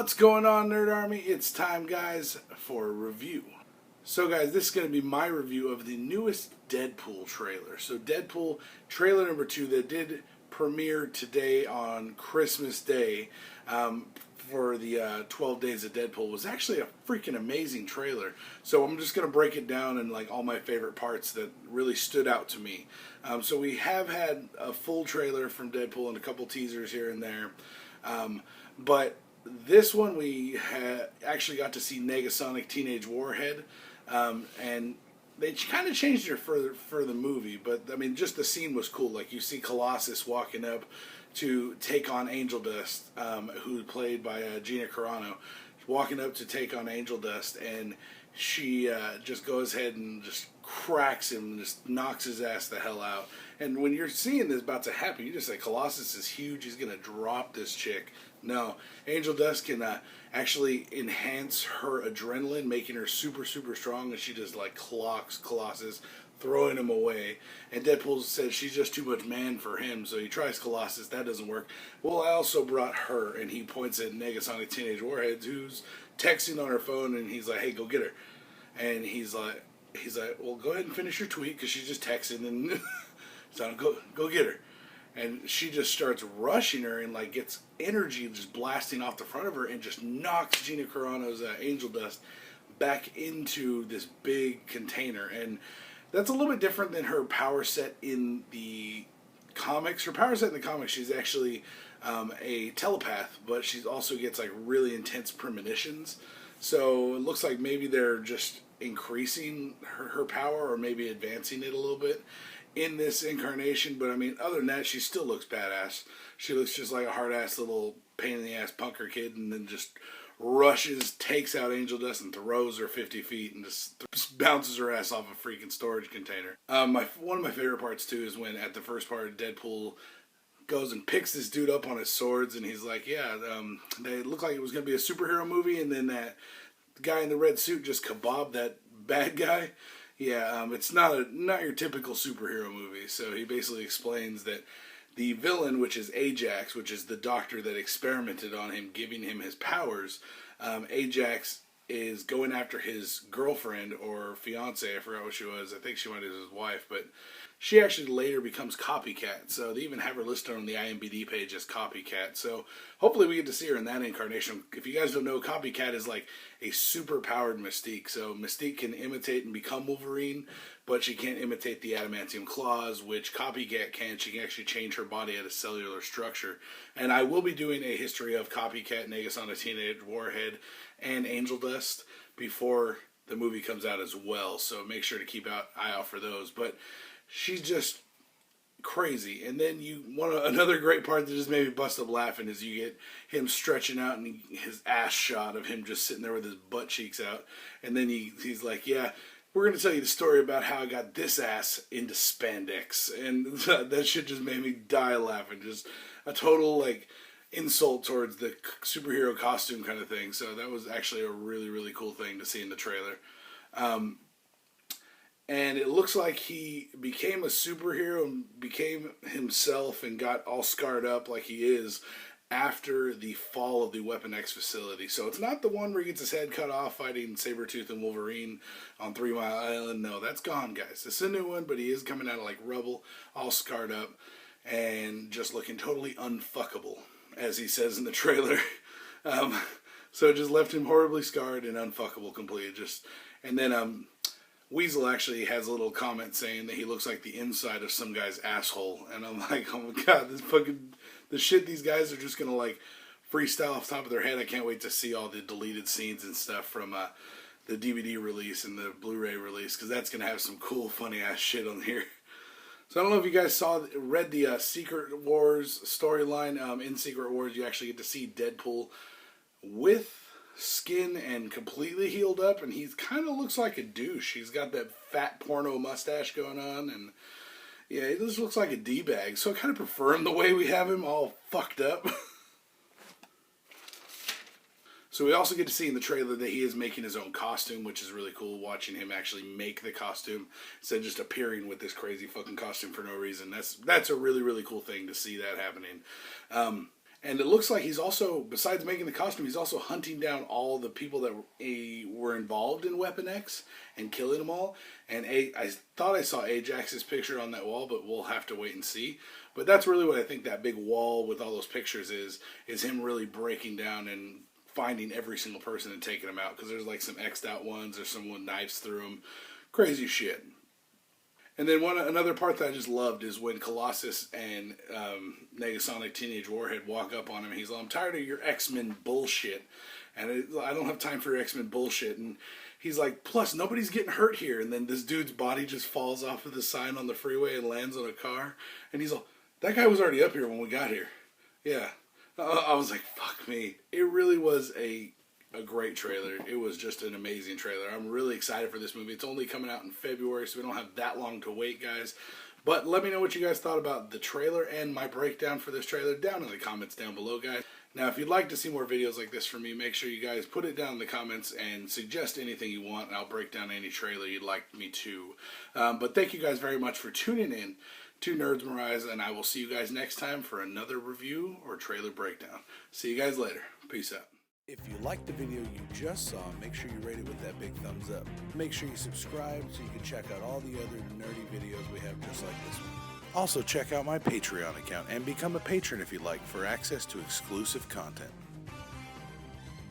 What's going on, Nerd Army? It's time, guys, for a review. So, guys, this is going to be my review of the newest DeadPool trailer. So, DeadPool trailer number 2 that did premiere today on Christmas Day for the 12 Days of Deadpool was actually a freaking amazing trailer. So, I'm just going to break it down in like all my favorite parts that really stood out to me. So, we have had a full trailer from Deadpool and a couple teasers here and there. But this one we actually got to see Negasonic Teenage Warhead, and they kind of changed it for the movie. But I mean, just the scene was cool. Like you see Colossus walking up to take on Angel Dust, who's played by Gina Carano, walking up to take on Angel Dust, and she just goes ahead and just cracks him and just knocks his ass the hell out. And when you're seeing this about to happen, you just say, Colossus is huge, he's going to drop this chick. No, Angel Dust can actually enhance her adrenaline, making her super, super strong, and she just like clocks Colossus, throwing him away. And Deadpool says she's just too much man for him, so he tries Colossus, that doesn't work. Well, I also brought her, and he points at Negasonic Teenage Warhead, who's texting on her phone, and he's like, hey, go get her. And he's like, well, go ahead and finish your tweet, because she's just texting, and so go get her. And she just starts rushing her and like gets energy just blasting off the front of her and just knocks Gina Carano's Angel Dust back into this big container. And that's a little bit different than her power set in the comics. Her power set in the comics, she's actually a telepath, but she also gets like really intense premonitions. So it looks like maybe they're just increasing her power or maybe advancing it a little bit in this incarnation. But I mean, other than that, she still looks badass. She looks just like a hard-ass little pain-in-the-ass punker kid, and then just rushes, takes out Angel Dust, and throws her 50 feet and just bounces her ass off a freaking storage container. One of my favorite parts, too, is when at the first part, Deadpool goes and picks this dude up on his swords, and he's like, yeah, they looked like it was going to be a superhero movie, and then that guy in the red suit just kebabbed that bad guy. Yeah, it's not your typical superhero movie. So he basically explains that the villain, which is Ajax, which is the doctor that experimented on him, giving him his powers, Ajax is going after his girlfriend or fiance. I forgot what she was. I think she might have been his wife, but she actually later becomes Copycat. So they even have her listed on the IMDb page as Copycat. So hopefully we get to see her in that incarnation. If you guys don't know, Copycat is like a super powered Mystique. So Mystique can imitate and become Wolverine, but she can't imitate the adamantium claws, which Copycat can. She can actually change her body at a cellular structure. And I will be doing a history of Copycat, Negasonic Teenage Warhead, and Angel Dust before the movie comes out as well. So make sure to keep an eye out for those. But she's just crazy. And then another great part that just made me bust up laughing is you get him stretching out and his ass shot of him just sitting there with his butt cheeks out. And then he's like, yeah, we're going to tell you the story about how I got this ass into spandex. And that shit just made me die laughing. Just a total like insult towards the superhero costume kind of thing. So that was actually a really, really cool thing to see in the trailer. And it looks like he became a superhero and became himself and got all scarred up like he is after the fall of the Weapon X facility. So it's not the one where he gets his head cut off fighting Sabretooth and Wolverine on 3 Mile Island. No, that's gone, guys. It's a new one, but he is coming out of like rubble, all scarred up, and just looking totally unfuckable, as he says in the trailer. So it just left him horribly scarred and unfuckable completely. And then Weasel actually has a little comment saying that he looks like the inside of some guy's asshole. And I'm like, oh my god, the shit these guys are just going to like freestyle off the top of their head. I can't wait to see all the deleted scenes and stuff from the DVD release and the Blu-ray release, because that's going to have some cool, funny ass shit on here. So I don't know if you guys read the Secret Wars storyline. In Secret Wars, you actually get to see Deadpool with skin and completely healed up, and he kind of looks like a douche. He's got that fat porno mustache going on, and yeah, he just looks like a D-bag. So I kind of prefer him the way we have him, all fucked up. So we also get to see in the trailer that he is making his own costume, which is really cool, watching him actually make the costume instead of just appearing with this crazy fucking costume for no reason. That's a really, really cool thing to see that happening. And it looks like he's also, besides making the costume, he's also hunting down all the people that were involved in Weapon X and killing them all. And I thought I saw Ajax's picture on that wall, but we'll have to wait and see. But that's really what I think that big wall with all those pictures is him really breaking down and finding every single person and taking them out. Because there's like some X'd out ones, or someone knives through them. Crazy shit. And then another part that I just loved is when Colossus and Negasonic Teenage Warhead walk up on him. He's like, "I'm tired of your X-Men bullshit, and I don't have time for your X-Men bullshit." And he's like, "Plus, nobody's getting hurt here." And then this dude's body just falls off of the sign on the freeway and lands on a car. And he's like, "That guy was already up here when we got here." Yeah. I was like, fuck me. It really was a great trailer. It was just an amazing trailer. I'm really excited for this movie. It's only coming out in February, so we don't have that long to wait, guys. But let me know what you guys thought about the trailer and my breakdown for this trailer down in the comments down below, guys. Now, if you'd like to see more videos like this from me, make sure you guys put it down in the comments and suggest anything you want, and I'll break down any trailer you'd like me to. But thank you guys very much for tuning in to Nerds Mariah, and I will see you guys next time for another review or trailer breakdown. See you guys later. Peace out. If you liked the video you just saw, make sure you rate it with that big thumbs up. Make sure you subscribe so you can check out all the other nerdy videos we have just like this one. Also, check out my Patreon account and become a patron if you'd like for access to exclusive content.